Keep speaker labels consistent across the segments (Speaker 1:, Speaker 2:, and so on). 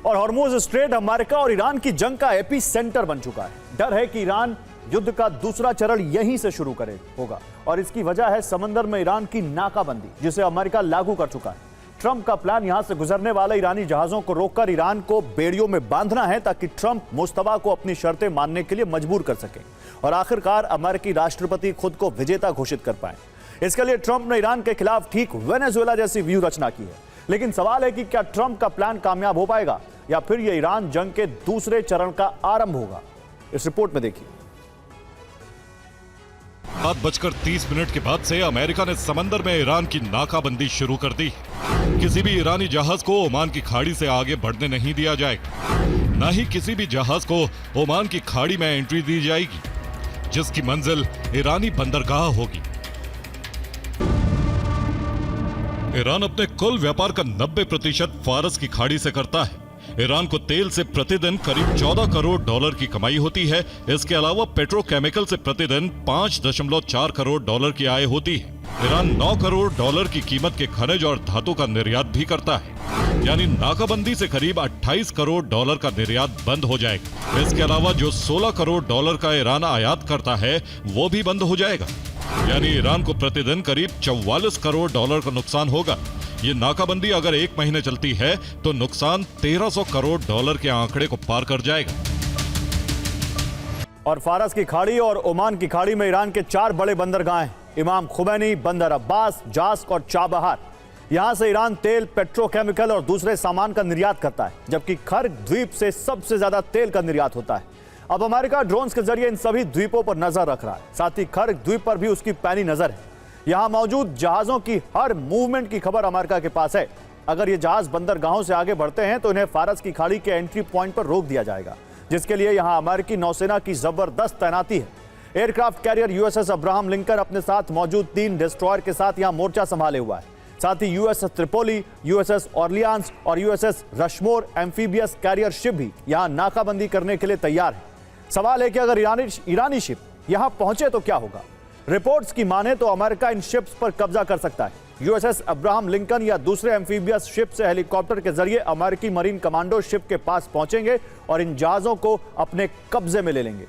Speaker 1: और Hormuz strait America और Iran की जंग का एपी सेंटर बन चुका है। डर है कि ईरान युद्ध का दूसरा चरण यहीं से शुरू होगा और इसकी वजह है समंदर में ईरान की नाकाबंदी, जिसे अमेरिका लागू कर चुका है। ट्रंप का प्लान यहां से गुजरने वाले ईरानी जहाजों को रोककर ईरान को बेड़ियों में बांधना है, ताकि ट्रंप मुस्तफा को अपनी शर्तें मानने के लिए मजबूर कर सके और आखिरकार अमेरिकी राष्ट्रपति खुद को विजेता घोषित कर पाए। इसके लिए ट्रंप ने ईरान के खिलाफ ठीक वेनेजुएला जैसी व्यूह रचना की है। लेकिन सवाल है कि क्या ट्रंप का प्लान कामयाब हो पाएगा या फिर यह ईरान जंग के दूसरे चरण का आरंभ होगा। इस रिपोर्ट में देखिए।
Speaker 2: 7:30 के बाद से अमेरिका ने समंदर में ईरान की नाकाबंदी शुरू कर दी। किसी भी ईरानी जहाज को ओमान की खाड़ी से आगे बढ़ने नहीं दिया जाएगा, न ही किसी भी जहाज को ओमान की खाड़ी में एंट्री दी जाएगी, जिसकी मंजिल ईरानी बंदरगाह होगी। ईरान अपने कुल व्यापार का 90% फारस की खाड़ी से करता है। ईरान को तेल से प्रतिदिन करीब 14 करोड़ डॉलर की कमाई होती है। इसके अलावा पेट्रोकेमिकल से प्रतिदिन 5.4 करोड़ डॉलर की आय होती है। ईरान 9 करोड़ डॉलर की कीमत के खनिज और धातु का निर्यात भी करता है, यानी नाकाबंदी से करीब 28 करोड़ डॉलर का निर्यात बंद हो जाएगा। इसके अलावा जो 16 करोड़ डॉलर का ईरान आयात करता है वो भी बंद हो जाएगा, यानी ईरान को प्रतिदिन करीब 44 करोड़ डॉलर का नुकसान होगा। ये नाकाबंदी अगर 1 महीने चलती है तो नुकसान 1300 करोड़ डॉलर के आंकड़े को पार कर जाएगा।
Speaker 1: और फारस की खाड़ी और ओमान की खाड़ी में ईरान के 4 बड़े बंदरगाह हैं: इमाम खुमैनी, बंदर अब्बास, जास्क और चाबहार। यहां से ईरान तेल, पेट्रोकेमिकल और दूसरे सामान का निर्यात करता है, जबकि खर्क द्वीप से सबसे ज्यादा तेल का निर्यात होता है। अब अमेरिका ड्रोन्स के जरिए इन सभी द्वीपों पर नजर रख रहा है। साथ ही खर्क द्वीप पर भी उसकी पैनी नजर है। यहां मौजूद जहाजों की हर मूवमेंट की खबर अमेरिका के पास है। अगर ये जहाज बंदरगाहों से आगे बढ़ते हैं तो इन्हें फारस की खाड़ी के एंट्री पॉइंट पर रोक दिया जाएगा, जिसके लिए यहां अमेरिकी नौसेना की जबरदस्त तैनाती है। Aircraft carrier USS Abraham Lincoln अपने साथ मौजूद 3 डिस्ट्रॉयर के साथ यहां मोर्चा संभाले हुआ है। साथ ही यूएसएस त्रिपोली, यूएसएस ऑर्लियांस और USS Rushmore amphibious carrier ship भी यहां नाकाबंदी करने के लिए तैयार है। सवाल है कि अगर ईरानी शिप यहां पहुंचे तो क्या होगा। रिपोर्ट्स की माने तो अमेरिका इन शिप्स पर कब्जा कर सकता है। यूएसएस अब्राहम लिंकन या दूसरे एम्फीबियस शिप से हेलीकॉप्टर के जरिए अमेरिकी मरीन कमांडो शिप के पास पहुंचेंगे और इन जहाजों को अपने कब्जे में ले लेंगे।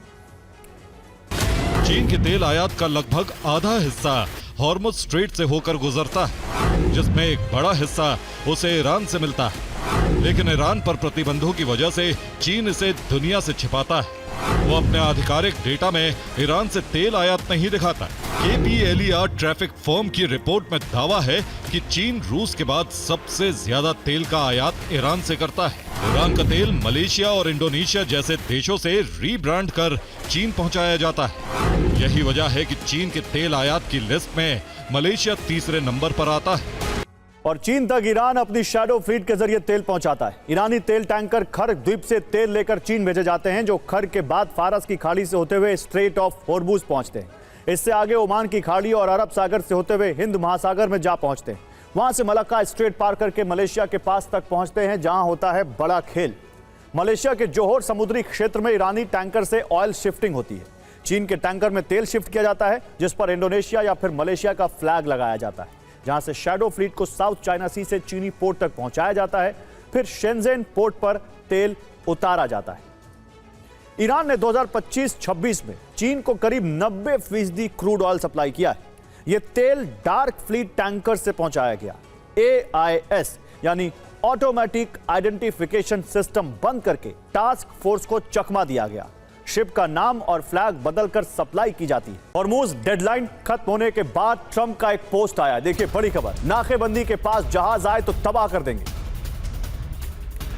Speaker 2: चीन के तेल आयात का लगभग आधा हिस्सा हॉर्मुज स्ट्रेट से होकर गुजरता है, जिसमें एक बड़ा हिस्सा उसे ईरान से मिलता है। लेकिन ईरान पर प्रतिबंधों की वजह से चीन इसे दुनिया से छिपाता है। वो अपने आधिकारिक डेटा में ईरान से तेल आयात नहीं दिखाता। KPLER ट्रैफिक फर्म की रिपोर्ट में दावा है कि चीन रूस के बाद सबसे ज्यादा तेल का आयात ईरान से करता है। ईरान का तेल मलेशिया और इंडोनेशिया जैसे देशों से रीब्रांड कर चीन पहुंचाया जाता है। यही वजह है कि चीन के तेल आयात की लिस्ट में मलेशिया तीसरे नंबर पर आता है।
Speaker 1: और चीन तक ईरान अपनी शैडो फ्लीट के जरिए तेल पहुंचाता है। ईरानी तेल टैंकर खर्क द्वीप से तेल लेकर चीन भेजे जाते हैं, जो खर्क के बाद फारस की खाड़ी से होते हुए स्ट्रेट ऑफ हॉर्मुज पहुंचते हैं। इससे आगे ओमान की खाड़ी और अरब सागर से होते हुए हिंद महासागर में जा पहुंचते हैं। वहां से मलक्का स्ट्रेट पार करके मलेशिया के पास तक पहुंचते हैं, जहां होता है बड़ा खेल। मलेशिया के जोहोर समुद्री क्षेत्र में ईरानी टैंकर से ऑयल शिफ्टिंग होती है। चीन के टैंकर में तेल शिफ्ट किया जाता है, जिस पर इंडोनेशिया या फिर मलेशिया का फ्लैग लगाया जाता है, जहां से शैडो फ्लीट को साउथ चाइना सी से चीनी पोर्ट तक पहुंचाया जाता है। फिर शेंजेन पोर्ट पर तेल उतारा जाता है। ईरान ने 2025-26 में चीन को करीब 90% क्रूड ऑयल सप्लाई किया है। यह तेल डार्क फ्लीट टैंकर से पहुंचाया गया। AIS यानी ऑटोमेटिक आइडेंटिफिकेशन सिस्टम बंद करके टास्क फोर्स को चकमा दिया गया। शिप का नाम और फ्लैग बदलकर सप्लाई की जाती है। हॉर्मुज डेडलाइन खत्म होने के बाद ट्रंप का एक पोस्ट आया। देखिए बड़ी खबर, नाकेबंदी के पास जहाज आए तो तबाह कर देंगे,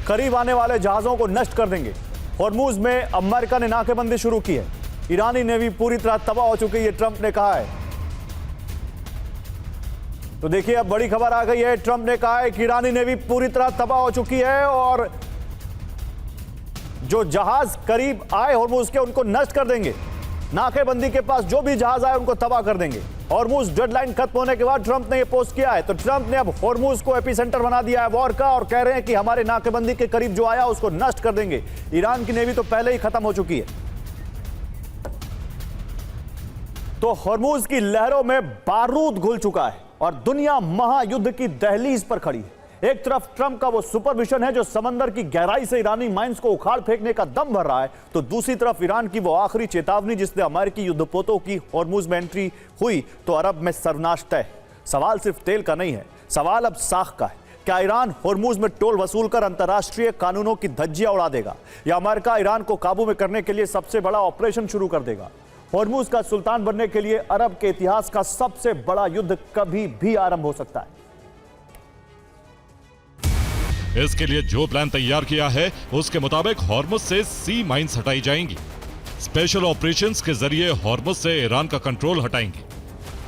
Speaker 1: करीब आने वाले जहाजों को नष्ट कर देंगे। हॉर्मुज में अमेरिका ने नाकेबंदी शुरू की है। ईरानी नेवी पूरी तरह तबाह हो चुकी है, ट्रंप ने कहा है। तो देखिए अब बड़ी खबर आ गई है। ट्रंप ने कहा है कि ईरानी नेवी पूरी तरह तबाह हो चुकी है और जो जहाज करीब आए हॉर्मुज के उनको नष्ट कर देंगे। नाकेबंदी के पास जो भी जहाज आए उनको तबाह कर देंगे। हॉर्मुज डेडलाइन खत्म होने के बाद ट्रंप ने यह पोस्ट किया है। तो ट्रंप ने अब हॉर्मुज को एपिसेंटर बना दिया है वॉर का और कह रहे हैं कि हमारे नाकेबंदी के करीब जो आया उसको नष्ट कर देंगे। ईरान की नेवी तो पहले ही खत्म हो चुकी है। तो हॉर्मुज की लहरों में बारूद घुल चुका है और दुनिया महायुद्ध की दहलीज पर खड़ी है। एक तरफ ट्रंप का वो सुपरविजन है जो समंदर की गहराई से ईरानी माइंस को उखाड़ फेंकने का दम भर रहा है, तो दूसरी तरफ ईरान की वो आखिरी चेतावनी जिससे अमेरिकी युद्धपोतों की हॉर्मुज में एंट्री हुई तो अरब में सर्वनाश तय। सवाल सिर्फ तेल का नहीं है, सवाल अब साख का है। क्या ईरान हॉर्मुज में टोल वसूल कर अंतर्राष्ट्रीय कानूनों की धज्जियां उड़ा देगा, या अमेरिका ईरान को काबू में करने के लिए सबसे बड़ा ऑपरेशन शुरू कर देगा? हॉर्मुज का सुल्तान बनने के लिए अरब के इतिहास का सबसे बड़ा युद्ध कभी भी आरंभ हो सकता है।
Speaker 2: इसके लिए जो प्लान तैयार किया है उसके मुताबिक हॉर्मुज से सी माइंस हटाई जाएंगी। स्पेशल ऑपरेशंस के जरिए हॉर्मुज से ईरान का कंट्रोल हटाएंगे,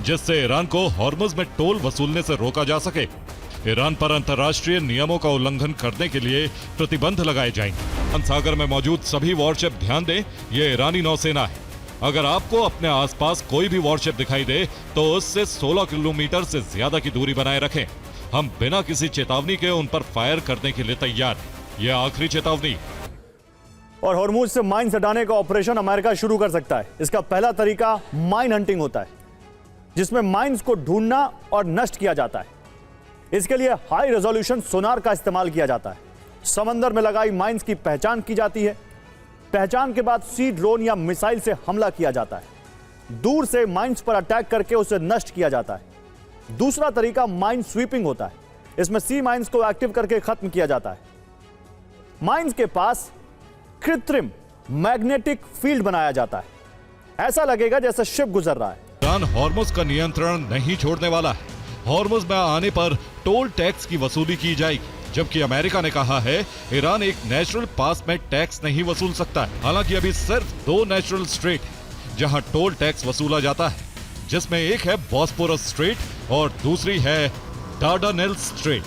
Speaker 2: जिससे ईरान को हॉर्मुज में टोल वसूलने से रोका जा सके। ईरान पर अंतर्राष्ट्रीय नियमों का उल्लंघन करने के लिए प्रतिबंध लगाए जाएंगे। सागर में मौजूद सभी वॉरशिप ध्यान दें, ये ईरानी नौसेना है। अगर आपको अपने आसपास कोई भी वॉरशिप दिखाई दे तो उससे 16 किलोमीटर से ज्यादा की दूरी बनाए रखें। हम बिना किसी चेतावनी के उन पर फायर करने के लिए तैयार हैं। यह आखिरी चेतावनी।
Speaker 1: और हॉर्मुज से माइंस हटाने का ऑपरेशन अमेरिका शुरू कर सकता है। इसका पहला तरीका माइन हंटिंग होता है, जिसमें माइंस को ढूंढना और नष्ट किया जाता है। इसके लिए हाई रेजोल्यूशन सोनार का इस्तेमाल किया जाता है। समंदर में लगाई माइंस की पहचान की जाती है। पहचान के बाद सी ड्रोन या मिसाइल से हमला किया जाता है। दूर से माइंस पर अटैक करके उसे नष्ट किया जाता है। दूसरा तरीका माइन स्वीपिंग होता है। इसमें सी माइंस को एक्टिव करके खत्म किया जाता है। माइंस के पास कृत्रिम मैग्नेटिक फील्ड बनाया जाता है। ऐसा लगेगा जैसे शिप गुजर रहा है।
Speaker 2: ईरान हॉर्मुज का नियंत्रण नहीं छोड़ने वाला है। हॉर्मुज में आने पर टोल टैक्स की वसूली की जाएगी, जबकि अमेरिका ने कहा है ईरान एक नेचुरल पास में टैक्स नहीं वसूल सकता है। हालांकि अभी सिर्फ 2 नेचुरल स्ट्रेट है जहां टोल टैक्स वसूला जाता है, जिसमें एक है बॉस्पोरस स्ट्रेट और दूसरी है डार्डानेल्स स्ट्रेट।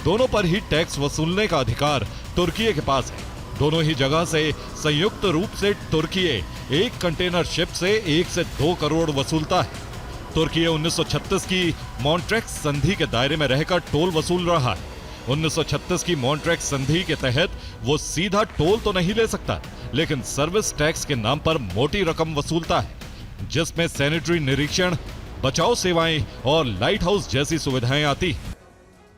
Speaker 2: दोनों पर ही टैक्स वसूलने का अधिकार तुर्की के पास है। दोनों ही जगह से संयुक्त रूप से तुर्की एक कंटेनर शिप से 1 से 2 करोड़ वसूलता है। तुर्की 1936 की मॉन्ट्रैक्ट संधि के दायरे में रहकर टोल वसूल रहा है। 1936 की मॉन्ट्रैक्ट संधि के तहत वो सीधा टोल तो नहीं ले सकता, लेकिन सर्विस टैक्स के नाम पर मोटी रकम वसूलता है, जिसमें सैनिटरी निरीक्षण, बचाव सेवाएं और लाइट हाउस जैसी सुविधाएं आती।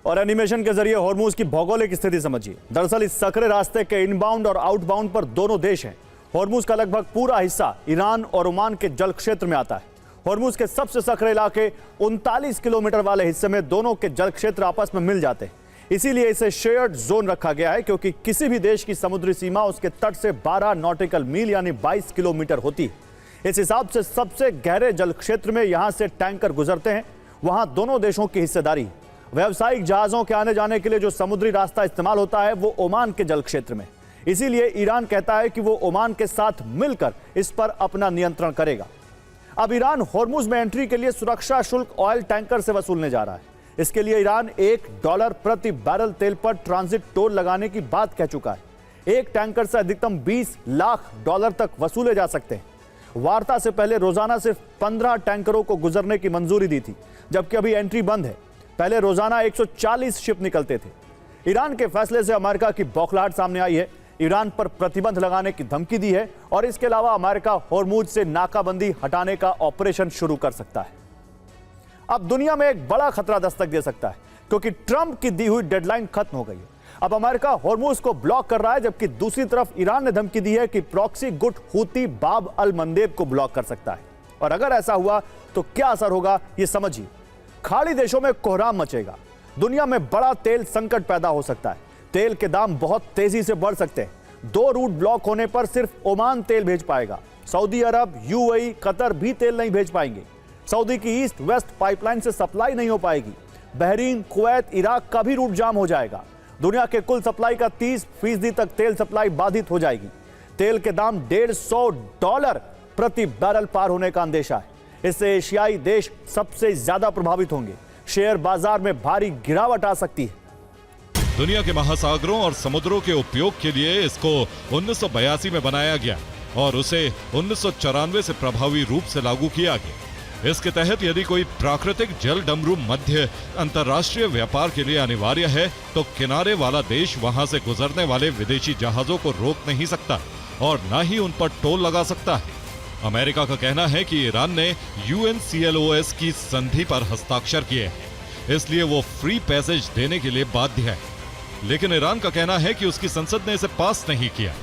Speaker 1: और एनिमेशन के जरिए हॉर्मुज की भौगोलिक स्थिति समझिए। दरअसल इस सकरे रास्ते के इनबाउंड और आउटबाउंड पर दोनों देश हैं। हॉर्मुज का लगभग पूरा हिस्सा ईरान और ओमान के जल क्षेत्र में आता है। हॉर्मुज के सबसे सकरे इलाके 39 किलोमीटर वाले हिस्से में दोनों के जल क्षेत्र आपस में मिल जाते हैं। इसीलिए इसे शेयर्ड जोन रखा गया है, क्योंकि किसी भी देश की समुद्री सीमा उसके तट से 12 नॉटिकल मील यानी 22 किलोमीटर होती है। इस हिसाब से सबसे गहरे जल क्षेत्र में यहां से टैंकर गुजरते हैं। वहां दोनों देशों की हिस्सेदारी है। व्यावसायिक जहाजों के आने जाने के लिए जो समुद्री रास्ता इस्तेमाल होता है वो ओमान के जल क्षेत्र में। इसीलिए ईरान कहता है कि वो ओमान के साथ मिलकर इस पर अपना नियंत्रण करेगा। अब ईरान हॉर्मुज में एंट्री के लिए सुरक्षा शुल्क ऑयल टैंकर से वसूलने जा रहा है। इसके लिए ईरान $1 प्रति बैरल तेल पर ट्रांजिट टोल लगाने की बात कह चुका है। एक टैंकर से अधिकतम $20 लाख तक वसूले जा सकते हैं। वार्ता से पहले रोजाना सिर्फ 15 टैंकरों को गुजरने की मंजूरी दी थी, जबकि अभी एंट्री बंद है। पहले रोजाना 140 शिप निकलते थे। ईरान के फैसले से अमेरिका की बौखलाहट सामने आई है। ईरान पर प्रतिबंध लगाने की धमकी दी है और इसके अलावा अमेरिका हॉर्मुज से नाकाबंदी हटाने का ऑपरेशन शुरू कर सकता है। अब दुनिया में एक बड़ा खतरा दस्तक दे सकता है, क्योंकि ट्रंप की दी हुई डेडलाइन खत्म हो गई है। अब अमेरिका हॉर्मुज को ब्लॉक कर रहा है, जबकि दूसरी तरफ ईरान ने धमकी दी है कि प्रॉक्सी गुट हूती बाब अल मंदेब को ब्लॉक कर सकता है। और अगर ऐसा हुआ तो क्या असर होगा, यह समझिए। खाड़ी देशों में कोहराम मचेगा। दुनिया में बड़ा तेल संकट पैदा हो सकता है। तेल के दाम बहुत तेजी से बढ़ सकते हैं। 2 रूट ब्लॉक होने पर सिर्फ ओमान तेल भेज पाएगा। सऊदी अरब, यूएई, कतर भी तेल नहीं भेज पाएंगे। सऊदी की ईस्ट वेस्ट पाइपलाइन से सप्लाई नहीं हो पाएगी। बहरीन, कुवैत, इराक का भी रूट जाम हो जाएगा। दुनिया के कुल सप्लाई का 30% तक तेल सप्लाई बाधित हो जाएगी। तेल के दाम $150 प्रति बैरल पार होने का अंदेशा है। इससे एशियाई देश सबसे ज्यादा प्रभावित होंगे। शेयर बाजार में भारी गिरावट आ सकती है।
Speaker 2: दुनिया के महासागरों और समुद्रों के उपयोग के लिए इसको 1982 में बनाया गया और उसे 1994 से प्रभावी रूप से लागू किया गया। इसके तहत यदि कोई प्राकृतिक जल डमरू मध्य अंतर्राष्ट्रीय व्यापार के लिए अनिवार्य है तो किनारे वाला देश वहां से गुजरने वाले विदेशी जहाजों को रोक नहीं सकता और न ही उन पर टोल लगा सकता है। अमेरिका का कहना है कि ईरान ने UNCLOS की संधि पर हस्ताक्षर किए हैं। इसलिए वो फ्री पैसेज देने के लिए बाध्य है। लेकिन ईरान का कहना है कि उसकी संसद ने इसे पास नहीं किया।